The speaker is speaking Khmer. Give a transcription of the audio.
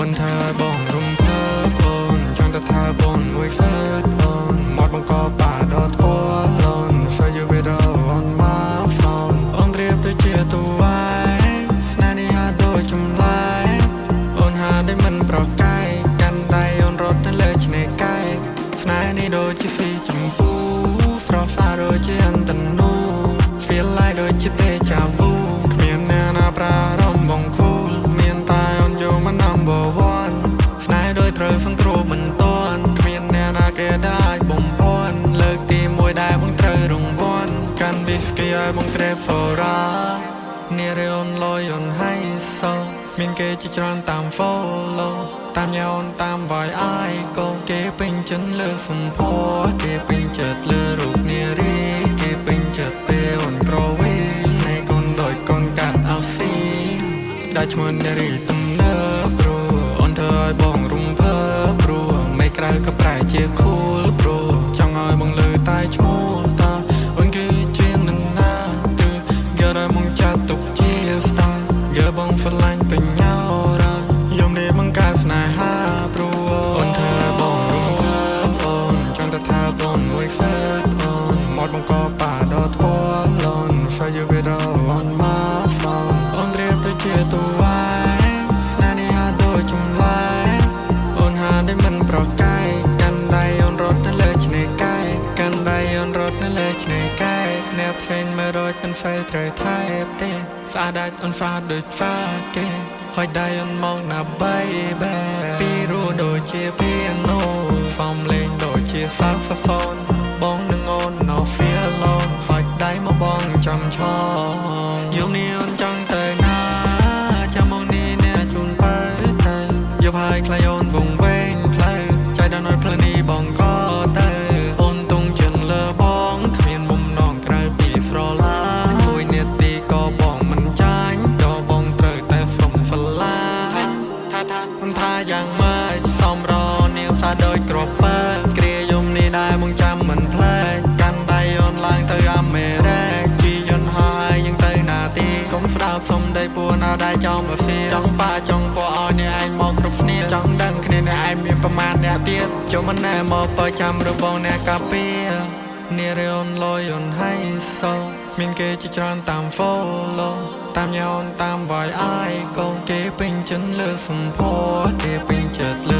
អូនថាបងរំភើបអូនចង់តែថាបងមួយហ្វឺតអូនមកបង្កបាដល់ធ្ងន់អូន Show you it all on my phone អូនប្រៀបដូចជាតវ៉ៃស្នេហ៍នេះហាដូចចម្លែកអូនហាដែលមិនប្រកែកកាន់ដៃអូនរត់ទៅលើឆ្នេរកែកស្នេហ៍នេះដូចជាហ្វីចម្ពូ ស្រស់ស្អាតដូចជាអន្តនូ Feel like ដូចជាទេចាវូគ្មានអ្នកណាប្រារម្ភបងគូលមានតែអូនយកមក number one ស្នេហ៍ដូចត្រូវសង្គ្រោះមិនទាន់គ្មានអ្នកណាគេដែលបំភាន់លើកទី1ដែលបងត្រូវរង្វាន់កាន់ whisky ឲ្យបង crave for នារីអូនលយអូនហើយសោមានគេជាច្រើនតាម follow តាមញ៉ាអូនតាមវាយអាយក៏គេពេញចិត្តលើសម្ផស្សគេពេញចិត្តលើរូបនារីគេពេញចិត្តពេលអូនក្រវីហើយកូនដូចកូនកាត់អាហ្វីដែលឈ្មោះនារីទំនើបព្រោះអូនធ្វើឲ្យបងរំភើបព្រោះមិនក្រៅក៏ប្រែជា cool ព្រោះចង់ឲ្យបងលើតែឈ្មោះតាអូនគឺជានឹងណាទឺយកឲ្យមកចាត់ទុកជា star យកបងស្រឡាញ់បញ្ញារ៉ាយំនេះបង្កើតស្នេហាព្រោះអូនធ្វើឲ្យបងរំភើបអូនចង់តែថាបងមួយហ្វឺតអូនមកបង្កបាដល់ធ្ងន់អូន Show you it all on my phone អូនប្រៀបដូចជាតវ៉ៃស្នេហ៍នេះហាដូចចម្លែកអូនហាដែលមិនប្រកែកកាន់ដៃអូនរត់ទៅលើឆ្នេរកែកកាន់ដៃអូនរត់ទៅលើឆ្នេរកែកអ្នកផ្សេងមើលរត់មិនហ្វេត្រូវថែបទេស្អាតដាច់អូនហ្វាដូច ហ្វាគេហើយដៃអូនមកណា baby ពីរੂដូចជា piano ហ្វមលេងដូចជា saxophone បងនឹងអូន no feel alone ហើយដៃមកបងចាំឆោយប់នេះអូនចង់ទៅណាចាំមកនេះអ្នកជូនបើទៅយកហើយខ្លាយអូនវងវែងផ្លូវចៃដល់នៅផ្លូវនេះបងក៏ទៅអូនទងជិនលើបងគ្មានមុំនងក្រៅពីស្រឡាញ់មួយនាទីក៏បងមិនចាញ់ដល់បងត្រូវតែសុំស្រឡាញ់ថាអូនថាយ៉ាងម៉េចសំរនាងថាដូចក្របបើគ្រាយំនេះដែរបងចាំមិនផ្លែកកាន់ដៃអូនឡើងទៅអាមេរ៉េជីយន្តហើយយើងទៅណាទីកុំស្ដាប់សុំដីពួរណាដែរចង់មកសៀចង់ប៉ាចង់ពួកឲ្យអ្នកឯងមកគ្រប់ស្នៀចង់ដឹងគ្នាអ្នកឯងមានប្រមាណអ្នកទៀតចូលមិនណែមកបើចាំរបងអ្នកកាពីនារីអូនលយអូនហើយសោមានគេជាច្រើនតាម follow តាមញ៉ាអូនតាមវាយអាយក៏គេពេញចិត្តលើសម្ផស្សគេពេញចិត្តលើ